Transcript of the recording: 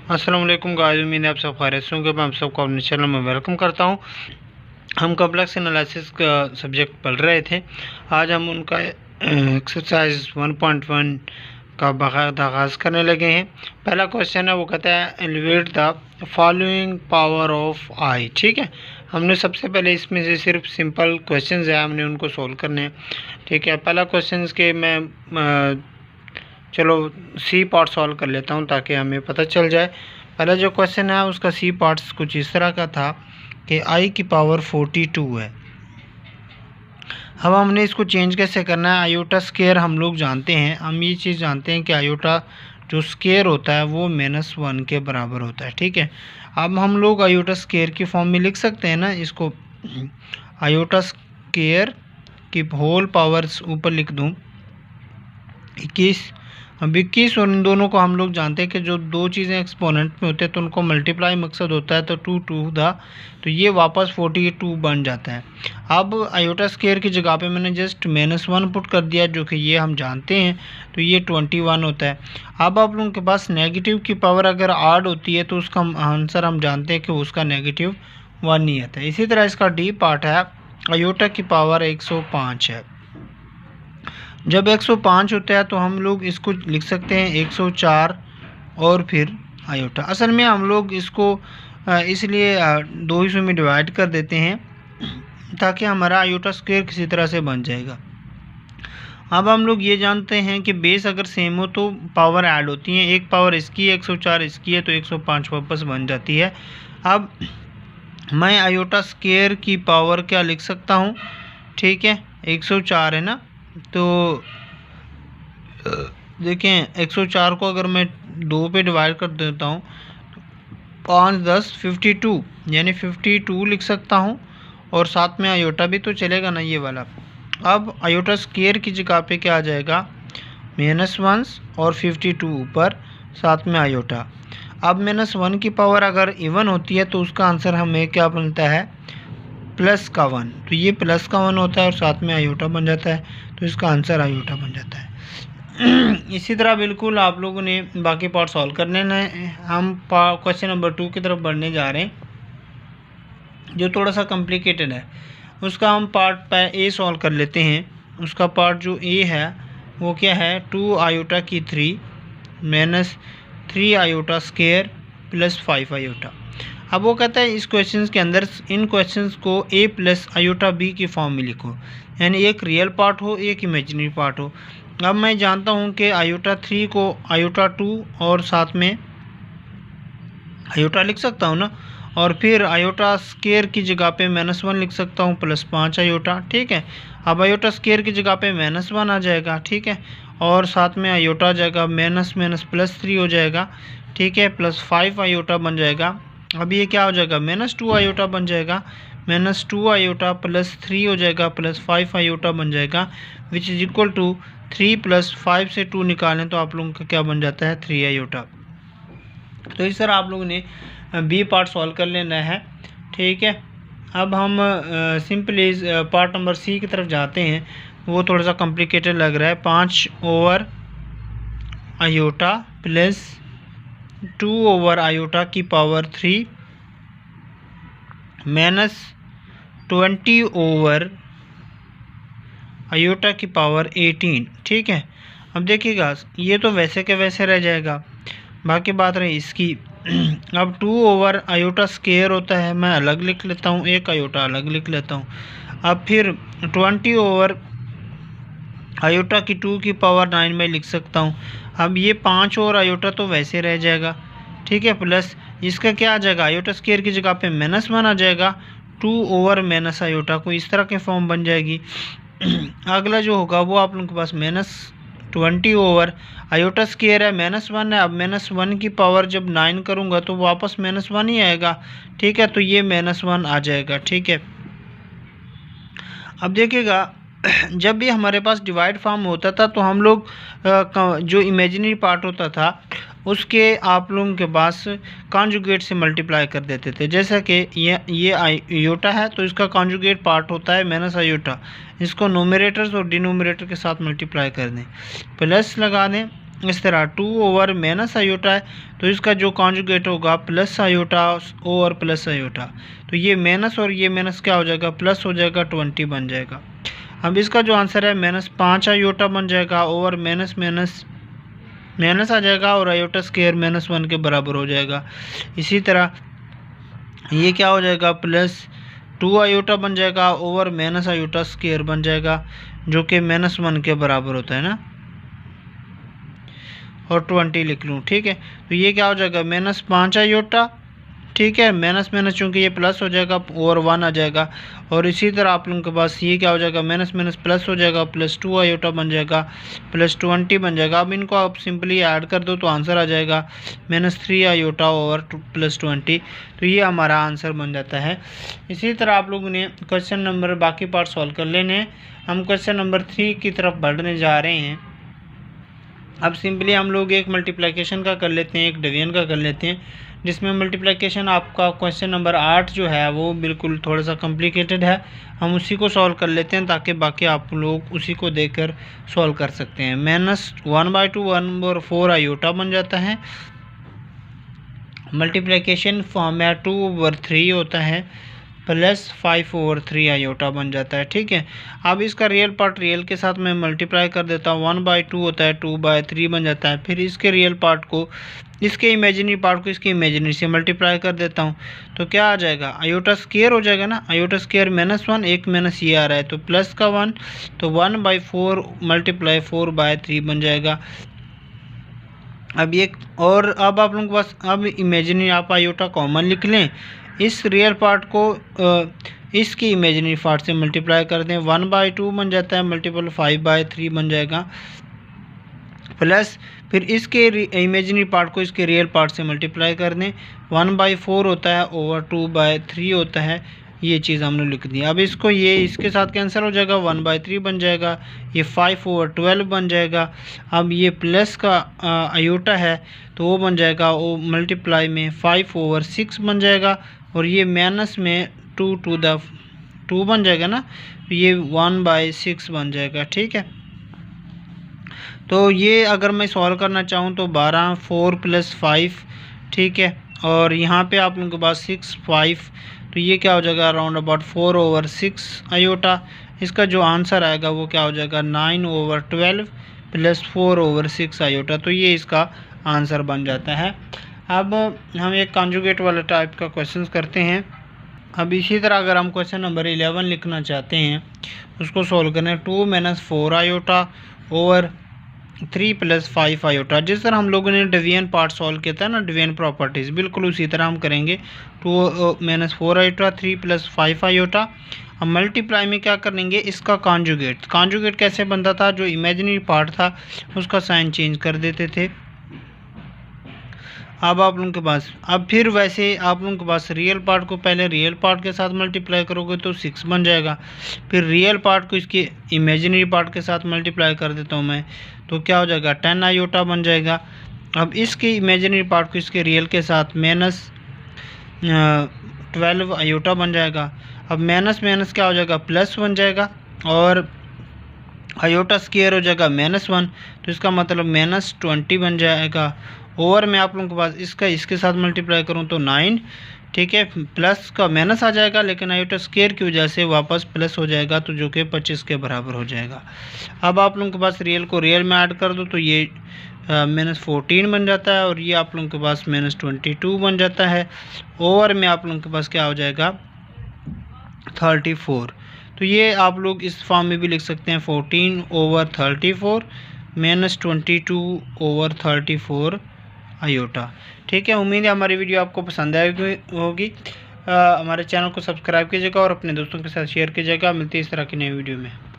अस्सलाम वालेकुम गाइस, मैंने आप सब खैरियत से होंगे। मैं आप सबको अपने चैनल में वेलकम करता हूं। हम कॉम्प्लेक्स एनालिसिस का सब्जेक्ट पढ़ रहे थे। आज हम उनका एक्सरसाइज 1.1 का बाकायदा आगाज़ करने लगे हैं। पहला क्वेश्चन है, वो कहता है elevate the following power of i. ठीक है, हमने सबसे पहले इसमें से सिर्फ सिंपल क्वेश्चंस है, हमने उनको सोल्व करने हैं। ठीक है, पहला क्वेश्चन के मैं चलो सी पार्ट सॉल्व कर लेता हूँ ताकि हमें पता चल जाए। पहला जो क्वेश्चन है उसका सी पार्ट्स कुछ इस तरह का था कि आई की पावर 42 है। अब हमने इसको चेंज कैसे करना है। आयोटा स्केयर हम लोग जानते हैं, हम ये चीज़ जानते हैं कि आयोटा जो स्केयर होता है वो -1 के बराबर होता है। ठीक है, अब हम लोग आयोटा स्केयर की फॉर्म में लिख सकते हैं ना इसको। आयोटा स्केयर की होल पावर्स ऊपर लिख दूँ 21। अब 21 और इन दोनों को हम लोग जानते हैं कि जो दो चीज़ें एक्सपोनेंट में होते हैं तो उनको मल्टीप्लाई मकसद होता है, तो 2 2 द तो ये वापस 42 बन जाता है। अब आयोटा स्केयर की जगह पे मैंने जस्ट -1 पुट कर दिया, जो कि ये हम जानते हैं, तो ये 21 होता है। अब आप लोगों के पास नेगेटिव की पावर अगर आड होती है तो उसका आंसर हम जानते हैं कि उसका -1 ही आता है। इसी तरह इसका डी पार्ट है, आयोटा की पावर 105 है। जब 105 होता है तो हम लोग इसको लिख सकते हैं 104 और फिर आयोटा। असल में हम लोग इसको इसलिए दो हिस्सों में डिवाइड कर देते हैं ताकि हमारा आयोटा स्क्वायर किसी तरह से बन जाएगा। अब हम लोग ये जानते हैं कि बेस अगर सेम हो तो पावर ऐड होती हैं। एक पावर इसकी है 104 इसकी है, तो 105 वापस बन जाती है। अब मैं आयोटा स्क्वायर की पावर क्या लिख सकता हूँ, ठीक है, 104 है ना, तो देखें 104 को अगर मैं 2 पे डिवाइड कर देता हूँ, 5 10 52 यानी 52 लिख सकता हूँ, और साथ में आयोटा भी तो चलेगा ना ये वाला। अब आयोटा स्क्वायर की जगह पे क्या आ जाएगा, -1 और 52 ऊपर, साथ में आयोटा। अब -1 की पावर अगर इवन होती है तो उसका आंसर हमें क्या बनता है, +1। तो ये +1 होता है और साथ में आयोटा बन जाता है, तो इसका आंसर आयोटा बन जाता है। इसी तरह बिल्कुल आप लोगों ने बाकी पार्ट सॉल्व करने हैं। हम क्वेश्चन नंबर 2 की तरफ बढ़ने जा रहे हैं जो थोड़ा सा कॉम्प्लिकेटेड है। उसका हम पार्ट ए सॉल्व कर लेते हैं। उसका पार्ट जो ए है वो क्या है, 2 आयोटा की 3 -3 आयोटा स्क्वायर +5 आयोटा। अब वो कहता है इस क्वेश्चन के अंदर इन क्वेश्चंस को a + आयोटा b की फॉर्म में लिखो, यानी एक रियल पार्ट हो एक इमेजिनरी पार्ट हो। अब मैं जानता हूँ कि आयोटा 3 को आयोटा 2 और साथ में आयोटा लिख सकता हूँ ना, और फिर आयोटा स्क्वायर की जगह पे -1 लिख सकता हूँ +5 आयोटा। ठीक है, अब आयोटा स्क्वायर की जगह पे -1 आ जाएगा, ठीक है, और साथ में आयोटा आ जाएगा +3 हो जाएगा, ठीक है, +5 आयोटा बन जाएगा। अब ये क्या हो जाएगा, -2 आयोटा बन जाएगा, -2 आयोटा +3 हो जाएगा, +5 आयोटा बन जाएगा, विच इज इक्वल टू 3 + 5 से 2 निकालें तो आप लोगों का क्या बन जाता है, 3 आयोटा। तो इस तरह आप लोगों ने बी पार्ट सॉल्व कर लेना है। ठीक है, अब हम सिंपली पार्ट नंबर सी की तरफ जाते हैं। वो थोड़ा सा कॉम्प्लिकेटेड लग रहा है। 5 ओवर आयोटा +2 ओवर आयोटा की पावर 3 -20 ओवर आयोटा की पावर 18। ठीक है, अब देखिएगा ये तो वैसे के वैसे रह जाएगा, बाकी बात रही इसकी। अब 2 ओवर आयोटा स्क्वायर होता है, मैं अलग लिख लेता हूँ, एक आयोटा अलग लिख लेता हूँ। अब फिर 20 ओवर आयोटा की 2 की पावर 9 में लिख सकता हूँ। अब ये 5 और आयोटा तो वैसे रह जाएगा, ठीक है, प्लस इसका क्या आ जाएगा, आयोटा स्क्वायर की जगह पे -1 आ जाएगा, 2 ओवर माइनस आयोटा को इस तरह की फॉर्म बन जाएगी। अगला जो होगा वो आप लोगों के पास -20 ओवर आयोटा स्क्वायर है, -1 है। अब -1 की पावर जब 9 करूँगा तो वापस -1 ही आएगा, ठीक है, तो ये -1 आ जाएगा। ठीक है, अब देखिएगा जब भी हमारे पास डिवाइड फॉर्म होता था तो हम लोग जो इमेजिनरी पार्ट होता था उसके आप लोगों के पास कॉन्जुगेट से मल्टीप्लाई कर देते थे। जैसा कि ये आयोटा है तो इसका कॉन्जुगेट पार्ट होता है माइनस आयोटा, इसको नोमिनेटर्स और डिनोमिनेटर के साथ मल्टीप्लाई कर दें, प्लस लगा दें, इस तरह 2 ओवर माइनस आयोटा है तो इसका जो कॉन्जुगेट होगा plus iota over plus iota, तो ये माइनस और ये माइनस क्या हो जाएगा, प्लस हो जाएगा, 20 बन जाएगा। अब इसका जो आंसर है -5 आयोटा बन जाएगा ओवर माइनस माइनस माइनस आ जाएगा और आयोटा स्क्वायर -1 के बराबर हो जाएगा। इसी तरह ये क्या हो जाएगा, +2 आयोटा बन जाएगा ओवर माइनस आयोटा स्क्वायर बन जाएगा, जो कि -1 के बराबर होता है ना, और 20 लिख लूँ, ठीक है। तो ये क्या हो जाएगा, -5 आयोटा, ठीक है, माइनस माइनस चूँकि ये प्लस हो जाएगा और 1 आ जाएगा। और इसी तरह आप लोगों के पास ये क्या हो जाएगा, माइनस माइनस प्लस हो जाएगा, +2 आयोटा बन जाएगा, +20 बन जाएगा। अब इनको आप सिंपली ऐड कर दो तो आंसर आ जाएगा -3 आयोटा ओवर +20। तो ये हमारा आंसर बन जाता है। इसी तरह आप लोगों ने क्वेश्चन नंबर बाकी पार्ट सॉल्व कर लेने हैं। हम क्वेश्चन नंबर 3 की तरफ बढ़ने जा रहे हैं। अब सिंपली हम लोग एक मल्टीप्लिकेशन का कर लेते हैं, एक डिवीजन का कर लेते हैं, जिसमें मल्टीप्लिकेशन आपका क्वेश्चन नंबर 8 जो है वो बिल्कुल थोड़ा सा कॉम्प्लिकेटेड है। हम उसी को सॉल्व कर लेते हैं ताकि बाकी आप लोग उसी को देखकर सॉल्व कर सकते हैं। -1/2 1/4 आयोटा बन जाता है। मल्टीप्लिकेशन फॉर्म में 2/3 होता है, +5/3 आयोटा बन जाता है, ठीक है। अब इसका रियल पार्ट रियल के साथ मैं मल्टीप्लाई कर देता हूँ, 1/2 होता है, 2/3 बन जाता है। फिर इसके रियल पार्ट को इसके इमेजिनरी पार्ट को इसके इमेजिनरी से मल्टीप्लाई कर देता हूँ, तो क्या आ जाएगा, आयोटा स्क्वायर हो जाएगा ना, आयोटा स्क्वायर -1, एक माइनस ये आ रहा है तो प्लस का 1, तो 1/4 × 4/3 बन जाएगा। अब ये और अब आप लोगों के पास अब इमेजिनरी आप आयोटा कॉमन लिख लें, इस रियल पार्ट को इसकी इमेजिनरी पार्ट से मल्टीप्लाई कर दें, 1/2 बन जाता है, मल्टीपल 5/3 बन जाएगा, प्लस फिर इसके इमेजिनरी पार्ट को इसके रियल पार्ट से मल्टीप्लाई कर दें, 1/4 होता है ओवर 2/3 होता है। ये चीज़ हमने लिख दी। अब इसको ये इसके साथ कैंसिल हो जाएगा, 1/3 बन जाएगा, ये 5/12 बन जाएगा। अब ये प्लस का आयोटा है तो वो बन जाएगा, वो मल्टीप्लाई में 5/6 बन जाएगा, और ये माइनस में 2 बन जाएगा ना, तो ये 1/6 बन जाएगा, ठीक है। तो ये अगर मैं सॉल्व करना चाहूँ तो 12 4 + 5, ठीक है, और यहाँ पे आप लोगों के पास 6 5, तो ये क्या हो जाएगा, अराउंड अबाउट 4/6 आयोटा। इसका जो आंसर आएगा वो क्या हो जाएगा, 9/12 + 4/6 आयोटा। तो ये इसका आंसर बन जाता है। अब हम एक कॉन्जुगेट वाला टाइप का क्वेश्चन करते हैं। अब इसी तरह अगर हम क्वेश्चन नंबर 11 लिखना चाहते हैं, उसको सॉल्व करना है, 2 - 4 आयोटा ओवर 3 + 5 आयोटा। जिस तरह हम लोगों ने डिवीजन पार्ट सॉल्व किया था ना, डिवीजन प्रॉपर्टीज़, बिल्कुल उसी तरह हम करेंगे। 2 - 4 आयोटा 3 + 5 आयोटा। अब मल्टीप्लाई में क्या करेंगे, इसका कॉन्जुगेट। कॉन्जुगेट कैसे बनता था, जो इमेजिनरी पार्ट था उसका साइन चेंज कर देते थे। अब आप लोगों के पास अब फिर वैसे आप लोगों के पास रियल पार्ट को पहले रियल पार्ट के साथ मल्टीप्लाई करोगे तो 6 बन जाएगा। फिर रियल पार्ट को इसके इमेजिनरी पार्ट के साथ मल्टीप्लाई कर देता हूँ मैं, तो क्या हो जाएगा, 10 आयोटा बन जाएगा। अब इसके इमेजिनरी पार्ट को इसके रियल के साथ -12 आयोटा बन जाएगा। अब माइनस माइनस क्या हो जाएगा, प्लस बन जाएगा, और आयोटा स्क्वायर हो जाएगा -1, तो इसका मतलब -20 बन जाएगा। ओवर में आप लोगों के पास इसका इसके साथ मल्टीप्लाई करूँ तो 9, ठीक है, प्लस का माइनस आ जाएगा, लेकिन आयोटा स्क्वायर की वजह से वापस प्लस हो जाएगा, तो जो कि 25 के बराबर हो जाएगा। अब आप लोगों के पास रियल को रियल में ऐड कर दो तो ये -14 बन जाता है, और ये आप लोगों के पास -22 बन जाता है। ओवर में आप लोगों के पास क्या हो जाएगा, 34। तो ये आप लोग इस फॉर्म में भी लिख सकते हैं, 14/34 -22/34 आयोटा, ठीक है। उम्मीद है हमारी वीडियो आपको पसंद आई होगी। हमारे चैनल को सब्सक्राइब कीजिएगा और अपने दोस्तों के साथ शेयर कीजिएगा। मिलती है इस तरह की नई वीडियो में।